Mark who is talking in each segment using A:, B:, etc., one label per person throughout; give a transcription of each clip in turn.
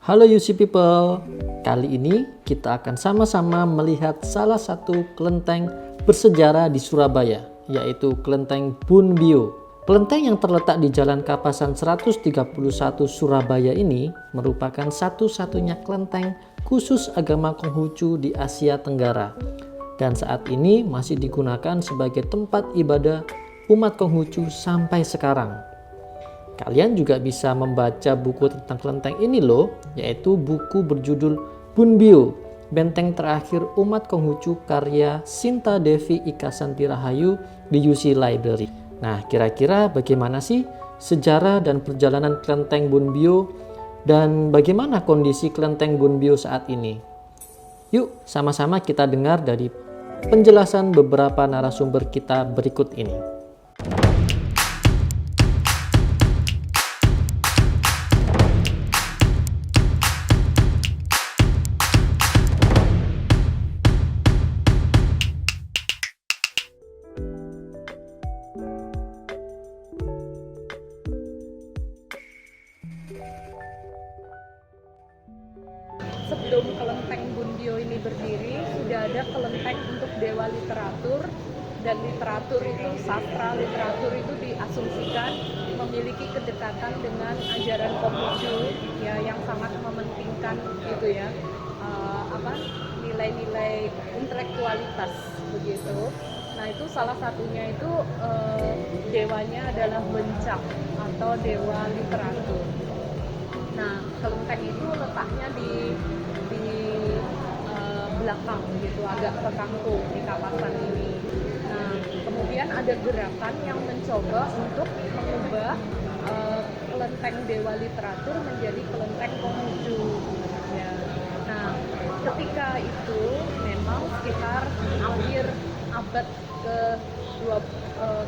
A: Halo UC People, kali ini kita akan sama-sama melihat salah satu kelenteng bersejarah di Surabaya, yaitu Kelenteng Bunbio. Kelenteng yang terletak di Jalan Kapasan 131 Surabaya ini merupakan satu-satunya kelenteng khusus agama Konghucu di Asia Tenggara, dan saat ini masih digunakan sebagai tempat ibadah umat Konghucu sampai sekarang. Kalian juga bisa membaca buku tentang kelenteng ini loh, yaitu buku berjudul Bunbio, Benteng Terakhir Umat Konghucu karya Sinta Devi Ikasanti Rahayu di UC Library. Nah, kira-kira bagaimana sih sejarah dan perjalanan kelenteng Bunbio dan bagaimana kondisi kelenteng Bunbio saat ini? Yuk, sama-sama kita dengar dari penjelasan beberapa narasumber kita berikut ini.
B: Sebelum kelenteng Bunbio ini berdiri, sudah ada kelenteng untuk dewa literatur, dan literatur itu, sastra literatur itu diasumsikan memiliki kedekatan dengan ajaran Konghucu, ya, yang sangat mementingkan itu ya, nilai-nilai intelektualitas begitu. Nah, itu salah satunya itu dewanya adalah Bencak atau dewa literatur. Nah, kelenteng itu letaknya di belakang gitu, agak ke kampung di Kapasan ini. Nah, kemudian ada gerakan yang mencoba untuk mengubah kelenteng dewa literatur menjadi kelenteng Konghucu. Ya. Nah, ketika itu memang sekitar akhir abad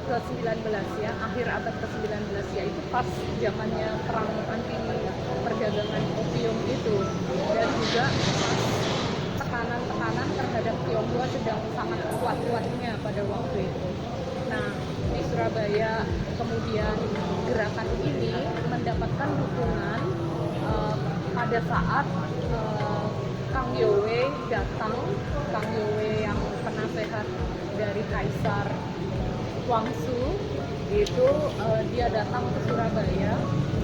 B: ke-19 ya, akhir abad ke-19 ya, itu pas zamannya perang anti perdagangan opium itu, dan juga tekanan terhadap Tionghoa sedang sangat kuat-kuatnya pada waktu itu. Nah, di Surabaya kemudian gerakan ini mendapatkan dukungan pada saat Kang Youwei datang, Kang Youwei yang penasehat dari Kaisar Guangxu itu, dia datang ke Surabaya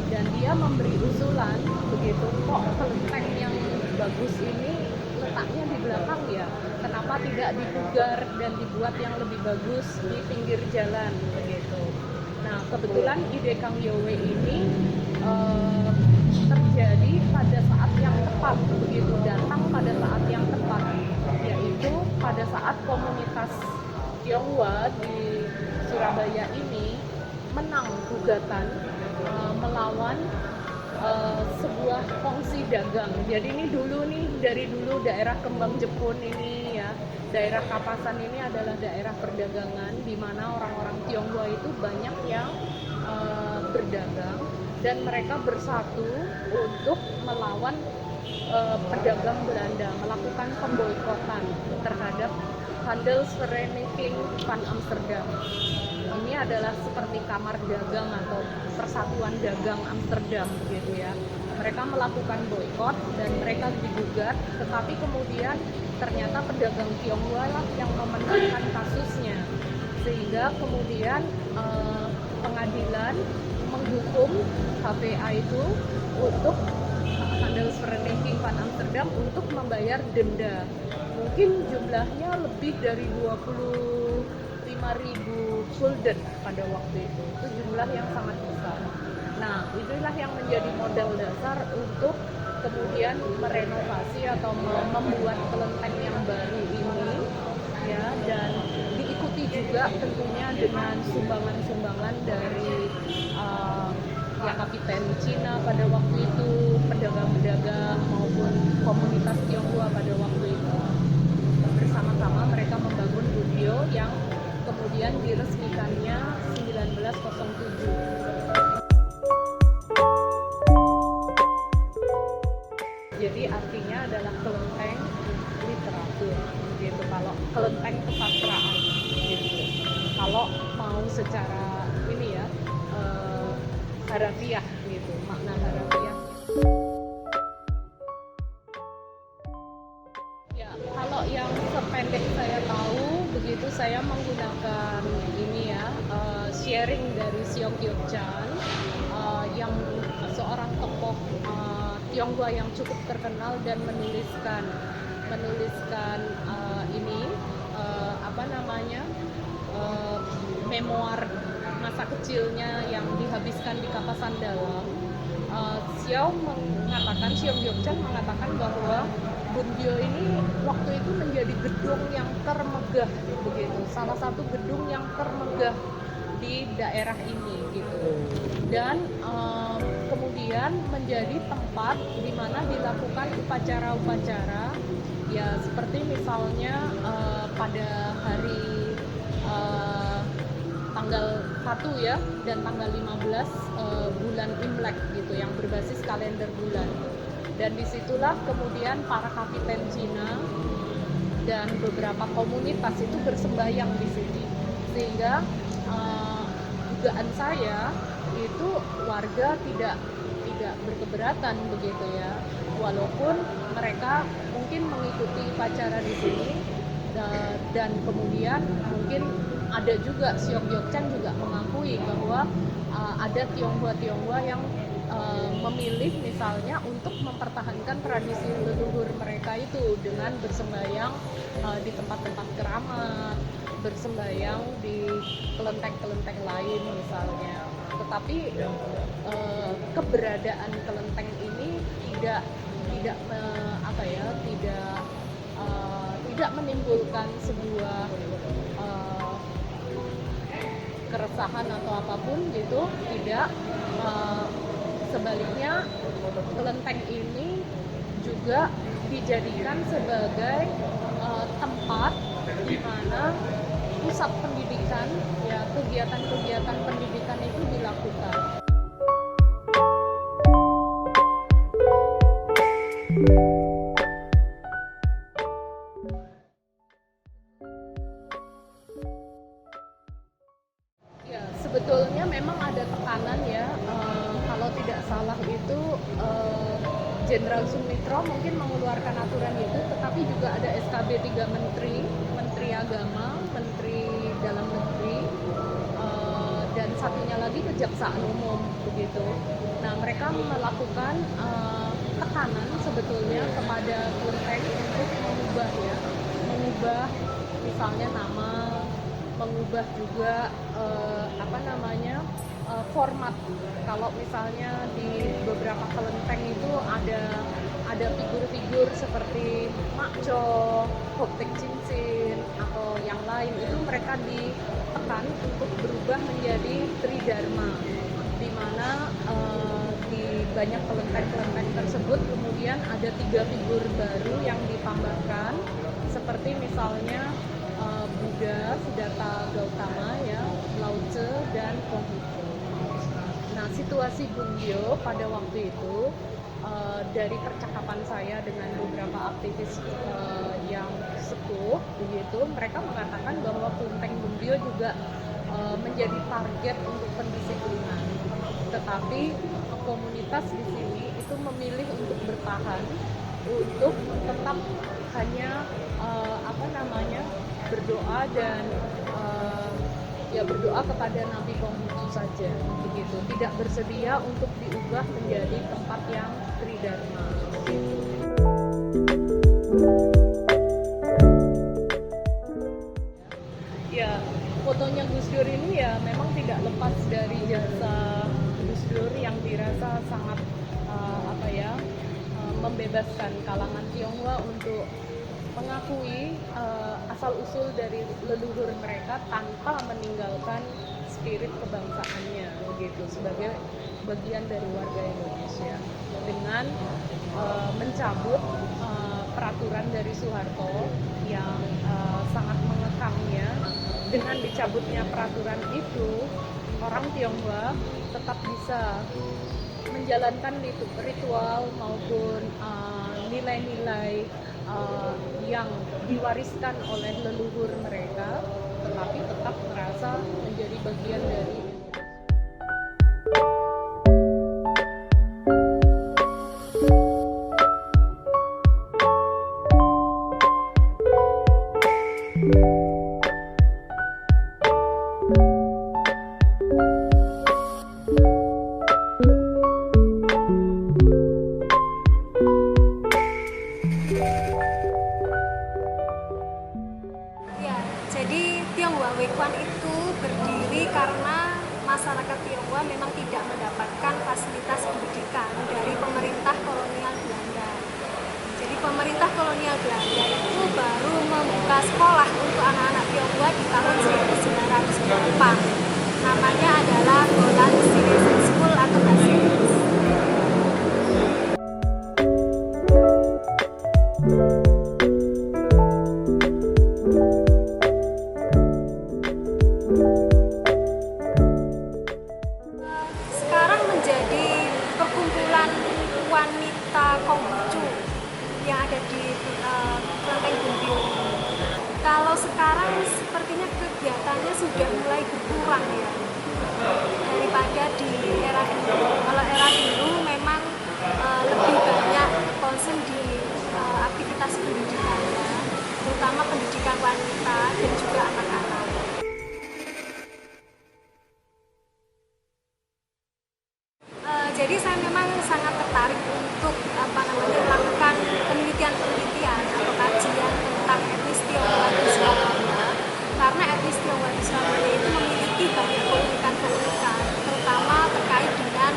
B: dan dia memberi usulan begitu, kok kelenteng yang bagus ini letaknya di belakang ya, kenapa tidak dipugar dan dibuat yang lebih bagus di pinggir jalan begitu. Nah, kebetulan ide Kang Youwei ini terjadi pada saat yang tepat begitu, datang pada saat yang tepat, yaitu pada saat komunitas Tionghoa di Surabaya ini menang gugatan melawan sebuah kongsi dagang. Jadi ini dari dulu daerah Kembang Jepun ini ya, daerah Kapasan ini adalah daerah perdagangan di mana orang-orang Tionghoa itu banyak yang berdagang, dan mereka bersatu untuk melawan pedagang Belanda, melakukan pemboikotan terhadap Handelsvereniging van Amsterdam. Ini adalah seperti kamar dagang atau persatuan dagang Amsterdam gitu ya. Mereka melakukan boikot dan mereka digugat, tetapi kemudian ternyata pedagang Tionghoa lah yang memenangkan kasusnya, sehingga kemudian pengadilan menghukum HVA itu untuk Handelsvereniging van Amsterdam untuk membayar denda. Mungkin jumlahnya lebih dari 25.000 gulden pada waktu itu jumlah yang sangat besar. Nah, itulah yang menjadi modal dasar untuk kemudian merenovasi atau membuat kelenteng yang baru ini ya, dan diikuti juga tentunya dengan sumbangan-sumbangan dari ya kapiten Cina pada waktu itu, pedagang-pedagang maupun komunitas Tionghoa pada waktu itu. Bersama-sama mereka membangun Bunbio yang kemudian diresmikannya 1907. Jadi artinya adalah kelenteng literatur gitu, kalau kelenteng kesastraan gitu. Kalau mau secara ini ya, harafiah gitu, makna harafiah. saya menggunakan ini ya, sharing dari Seong-gyeok-chan, yang seorang tokoh Tionghoa yang cukup terkenal dan menuliskan ini apa namanya, memoir masa kecilnya yang dihabiskan di Kapasan Dalam. Seong-gyeok-chan mengatakan bahwa Bunbyo ini waktu itu menjadi gedung yang termegah begitu, salah satu gedung yang termegah di daerah ini gitu, dan kemudian menjadi tempat di mana dilakukan upacara-upacara ya, seperti misalnya pada hari tanggal 1 ya dan tanggal 15 bulan Imlek gitu, yang berbasis kalender bulan. Dan disitulah kemudian para kapiten Cina dan beberapa komunitas itu bersembahyang di sini, sehingga dugaan saya itu warga tidak berkeberatan begitu ya, walaupun mereka mungkin mengikuti upacara di sini, dan kemudian mungkin ada juga Seong-gyeok-chan juga mengakui bahwa ada Tionghoa yang memilih misalnya untuk mempertahankan tradisi leluhur mereka itu dengan bersembahyang di tempat-tempat keramat, bersembahyang di kelenteng-kelenteng lain misalnya. Tetapi keberadaan kelenteng ini tidak menimbulkan sebuah keresahan atau apapun gitu, tidak. Sebaliknya kelenteng ini juga dijadikan sebagai tempat di mana pusat pendidikan ya, kegiatan-kegiatan pendidikan itu dilakukan. Ya, sebetulnya memang ada tekanan ya, kalau tidak salah itu Jenderal Sumitro mungkin mengeluarkan aturan itu, tetapi juga ada SKB 3 Menteri Agama, Menteri Dalam Negeri, dan satunya lagi Kejaksaan Umum begitu. Nah, mereka melakukan tekanan sebetulnya kepada kelenteng untuk mengubah misalnya nama, mengubah juga format. Kalau misalnya di beberapa kelenteng itu ada figur-figur seperti Makco, Hoktek Cincin atau yang lain, itu mereka ditekan untuk berubah menjadi Tridharma, di mana di banyak kelenteng-kelenteng tersebut kemudian ada 3 figur baru yang ditambahkan, seperti misalnya Buddha, Siddhartha Gautama ya, Lao Tse, dan Konghucu. Nah, situasi Bunbyo pada waktu itu, dari percakapan saya dengan beberapa aktivis yang sepuh begitu, mereka mengatakan bahwa kelenteng Bunbyo juga menjadi target untuk pendisiplinan. Tetapi komunitas di sini itu memilih untuk bertahan, untuk tetap hanya berdoa dan berdoa kepada Nabi Konghucu saja begitu, tidak bersedia untuk diubah menjadi tempat yang tridharma. Ya, fotonya Gus Dur ini ya memang tidak lepas dari jasa Gus Dur yang dirasa sangat membebaskan kalangan Tionghoa untuk mengakui asal-usul dari leluhur mereka tanpa meninggalkan spirit kebangsaannya begitu, sebagai bagian dari warga Indonesia, dengan mencabut peraturan dari Soeharto yang sangat mengekangnya. Dengan dicabutnya peraturan itu, orang Tionghoa tetap bisa menjalankan ritual maupun nilai-nilai yang diwariskan oleh leluhur mereka, tetapi tetap merasa menjadi bagian dari Indonesia.
C: masyarakat Tionghoa memang tidak mendapatkan fasilitas pendidikan dari pemerintah kolonial Belanda. Jadi pemerintah kolonial Belanda itu baru membuka sekolah untuk anak-anak Tionghoa di tahun 1904. Namanya adalah Golan Citizen School atau bahasa Inggris. Sekarang menjadi perkumpulan wanita Konghucu yang ada di Kelenteng Bunbyo. Kalau sekarang sepertinya kegiatannya sudah mulai berkurang ya daripada di era dulu. Kalau era dulu memang lebih banyak konsen di aktivitas pendidikan ya, terutama pendidikan wanita dan juga anak-anak. Jadi saya memang sangat tertarik untuk melakukan penelitian atau kajian tentang etnis Tionghoa di Surabaya, karena etnis Tionghoa di Surabaya itu memiliki banyak keunikan, terutama terkait dengan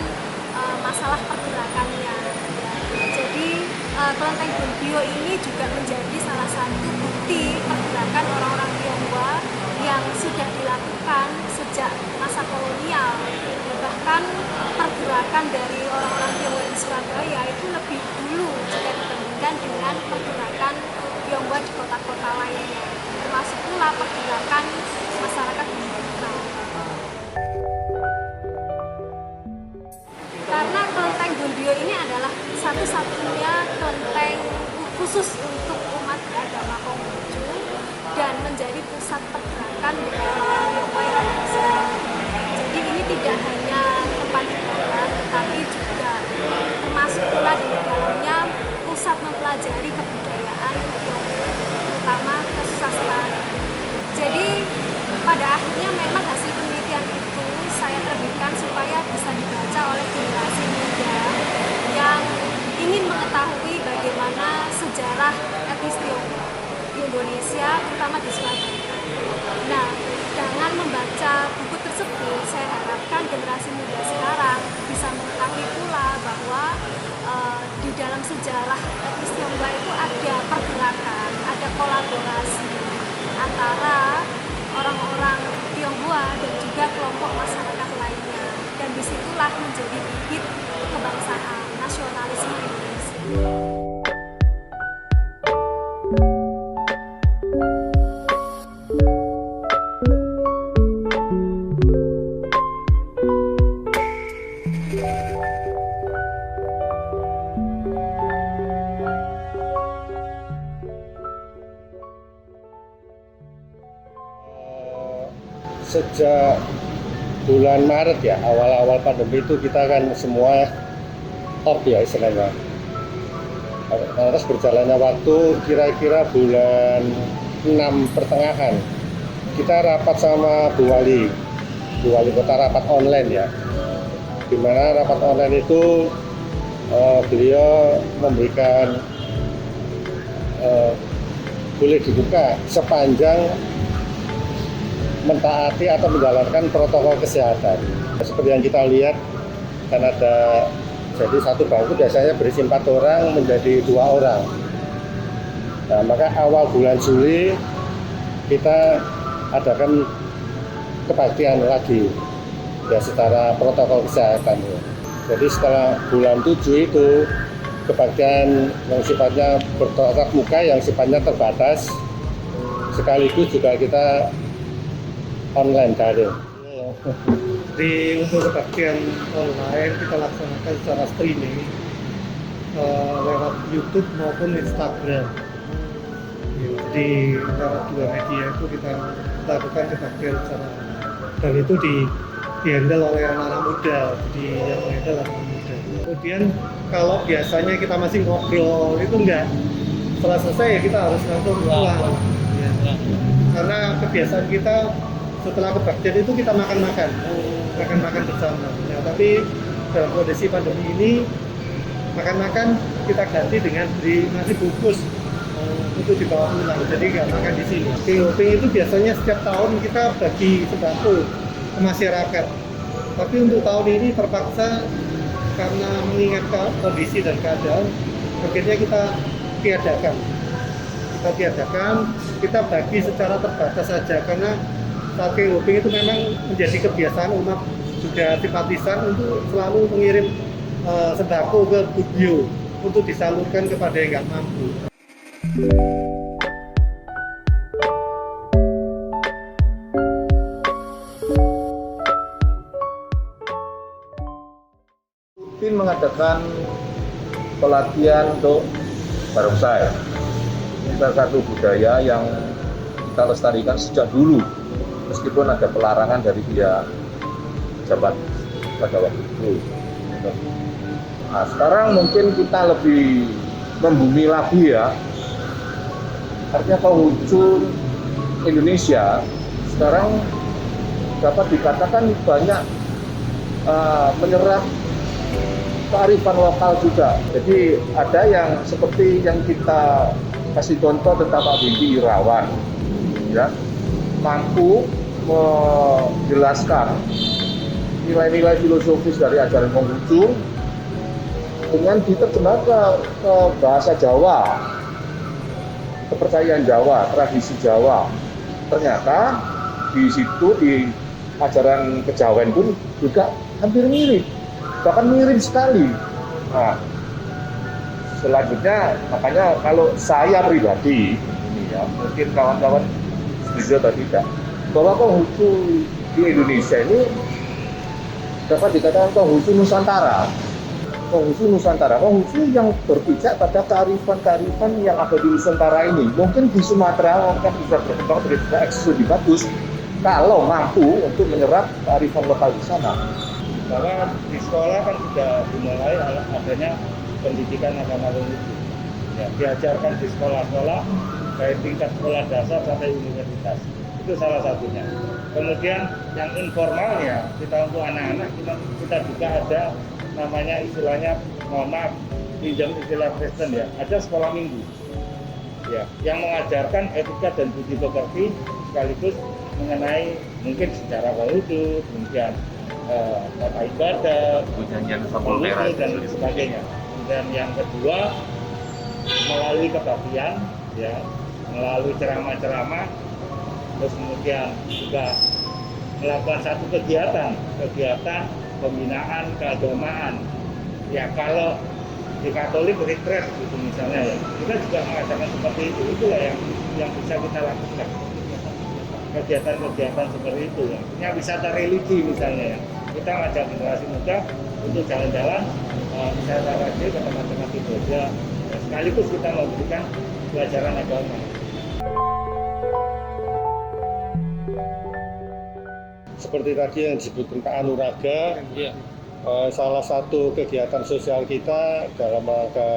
C: masalah pergerakannya. Ya. Jadi Kelenteng Bunbyo ini juga menjadi salah satu bukti pergerakan orang-orang Tionghoa yang sudah dilakukan sejak masa kolonial. Bahkan pergerakan dari orang-orang Tionghoa di Surabaya itu lebih dulu jika dibandingkan dengan pergerakan Tionghoa di kota-kota lainnya, termasuk pula pergerakan masyarakat di Sumatera. Karena Kelenteng Bunbyo ini adalah satu-satunya kelenteng khusus untuk umat beragama Konghucu dan menjadi pusat pergerakan dari orang-orang Tionghoa yang ada di sana. Jadi ini tidak hanya tempat ibadah, tetapi juga termasuk pula di dalamnya pusat mempelajari kebudayaan Tionghoa, terutama kesusastraan. Jadi pada akhirnya memang hasil penelitian itu saya terbitkan supaya bisa dibaca oleh generasi muda yang ingin mengetahui bagaimana sejarah etnis Tionghoa di Indonesia, terutama di Surabaya. Nah, dengan membaca buku tersebut, saya harapkan generasi muda sekarang bisa mengetahui pula bahwa di dalam sejarah etnis Tionghoa itu ada pergerakan, ada kolaborasi antara orang-orang Tionghoa dan juga kelompok masyarakat lainnya. Dan disitulah menjadi bibit kebangsaan, nasionalisme Indonesia.
D: Sejak bulan Maret ya, awal-awal pandemi itu kita kan semua off ya istilahnya. Terus berjalannya waktu kira-kira bulan 6 pertengahan kita rapat sama Bu Wali Kota, rapat online ya, dimana rapat online itu beliau memberikan boleh dibuka sepanjang mentaati atau menjalankan protokol kesehatan. Seperti yang kita lihat, kan ada, jadi satu bangku biasanya berisi 4 orang menjadi 2 orang. Nah, maka awal bulan Juli kita adakan kebaktian lagi ya secara protokol kesehatan. Jadi setelah bulan 7 itu kebaktian yang sifatnya bertatap muka, yang sifatnya terbatas, sekaligus juga kita online daring.
E: Di untuk kebaktian online kita laksanakan secara streaming lewat YouTube maupun Instagram. Jadi lewat 2 media itu kita lakukan kebaktian secara, dan itu di-handle oleh anak-anak muda, jadi yang handle anak muda. Kemudian kalau biasanya kita masih ngobrol itu enggak, setelah selesai kita harus langsung pulang. Ya. Karena kebiasaan kita setelah kebaktian itu kita makan-makan bersama. Nah, tapi dalam kondisi pandemi ini makan-makan kita ganti dengan beli nasi bungkus untuk dibawa pulang. Jadi nggak makan di sini. Camping itu biasanya setiap tahun kita bagi sembako ke masyarakat. Tapi untuk tahun ini terpaksa karena mengingat kondisi dan keadaan, akhirnya kita tiadakan. Kita bagi secara terbatas saja karena Sake Hoping itu memang menjadi kebiasaan umat juga simpatisan untuk selalu mengirim sembako ke Budbio untuk disalurkan kepada yang nggak mampu.
F: Rutin mengadakan pelatihan untuk barongsai. Ini salah satu budaya yang kita lestarikan sejak dulu, meskipun ada pelarangan dari pihak pejabat pada waktu itu. Nah, sekarang mungkin kita lebih membumi lagi ya. Artinya Konghucu Indonesia sekarang dapat dikatakan banyak menyerap kearifan lokal juga. Jadi ada yang seperti yang kita kasih contoh tentang Pak Windy Irawan, ya, mampu menjelaskan nilai-nilai filosofis dari ajaran Konghucu dengan diterjemahkan ke bahasa Jawa, kepercayaan Jawa, tradisi Jawa. Ternyata di situ di ajaran kejawen pun juga hampir mirip, bahkan mirip sekali. Nah, selanjutnya makanya kalau saya pribadi ini ya, mungkin kawan-kawan setuju atau tidak, bahwa Konghucu di Indonesia ini dapat dikatakan Konghucu Nusantara. Konghucu yang berpijak pada kearifan-kearifan yang ada di Nusantara ini. Mungkin di Sumatera mungkin bisa berkembang bisa eksis lebih bagus kalau mampu untuk menyerap kearifan lokal di sana.
D: Bahwa di sekolah kan sudah dimulai adanya pendidikan agama Konghucu. Ya, diajarkan di sekolah-sekolah baik tingkat sekolah dasar sampai universitas. Itu salah satunya. Kemudian yang informalnya kita untuk anak-anak kita juga ada namanya istilahnya, mohon maaf pinjam istilah Kristen ya, ada sekolah minggu ya yang mengajarkan etika dan budi pekerti sekaligus mengenai mungkin sejarah Konghucu, kemudian tata ibadah, Konghucu dan sebagainya. Dan yang kedua melalui kebaktian ya, melalui ceramah-ceramah, terus kemudian juga melakukan satu kegiatan pembinaan keagamaan. Ya kalau di Katolik retreat gitu misalnya ya, kita juga mengadakan seperti itu. Itulah yang bisa kita lakukan. Kegiatan-kegiatan seperti itu ya. Yang wisata religi misalnya ya. Kita ngajak generasi muda untuk jalan-jalan wisata religi ke tempat-tempat ibadah. Ya, sekaligus kita memberikan pelajaran agama. Seperti tadi yang disebutkan Pak Anuraga,
A: Iya.
D: Salah satu kegiatan sosial kita dalam rangka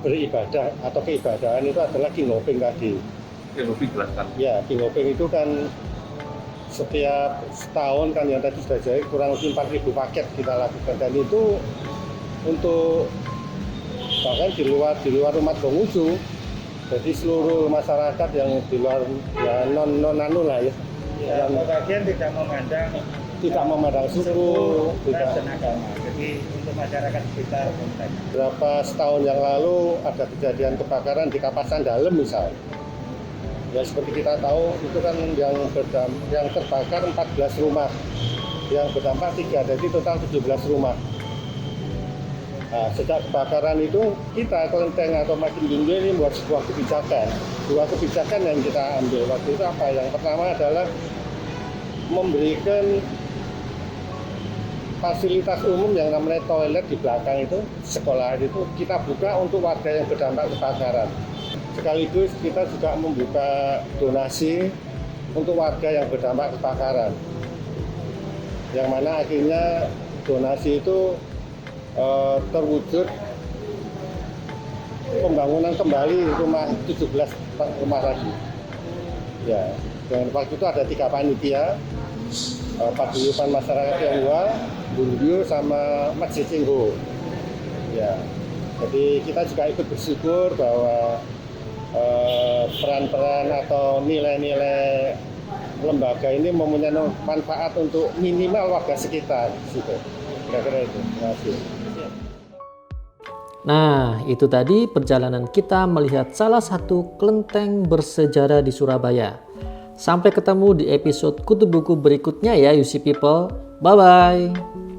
D: beribadah atau keibadahan itu adalah King Hoping tadi.
F: Lebih jelaskan.
D: Ya, King Hoping itu kan setiap setahun kan yang tadi sudah jadi kurang lebih 4.000 paket kita lakukan, dan itu untuk bahkan di luar umat Konghucu, jadi seluruh masyarakat yang di luar ya non anu lah ya.
E: Ya, bagian tidak memandang
D: suku, tidak.
E: dan agama. Jadi untuk masyarakat sekitar konteks.
D: Berapa setahun yang lalu ada kejadian kebakaran di Kapasan Dalem misal. Ya seperti kita tahu itu kan yang terbakar 14 rumah, yang berdampak 3, jadi total 17 rumah. Nah, sejak kebakaran itu kita Kelenteng atau Makin Bindu ini membuat sebuah kebijakan yang kita ambil waktu itu apa? Yang pertama adalah memberikan fasilitas umum yang namanya toilet di belakang itu sekolah itu kita buka untuk warga yang berdampak kebakaran. Sekaligus kita juga membuka donasi untuk warga yang berdampak kebakaran. Yang mana akhirnya donasi itu terwujud pembangunan kembali rumah 17 rumah lagi. Ya, dan waktu itu ada 3 panitia, Paguyuban Masyarakat Tionghoa, Bunbio, sama Masjid Cingho. Ya, jadi kita juga ikut bersyukur bahwa peran-peran atau nilai-nilai lembaga ini mempunyai manfaat untuk minimal warga sekitar gitu. Kira-kira itu. Terima kasih.
A: Nah, itu tadi perjalanan kita melihat salah satu kelenteng bersejarah di Surabaya. Sampai ketemu di episode Kutu Buku berikutnya ya, UC People. Bye-bye.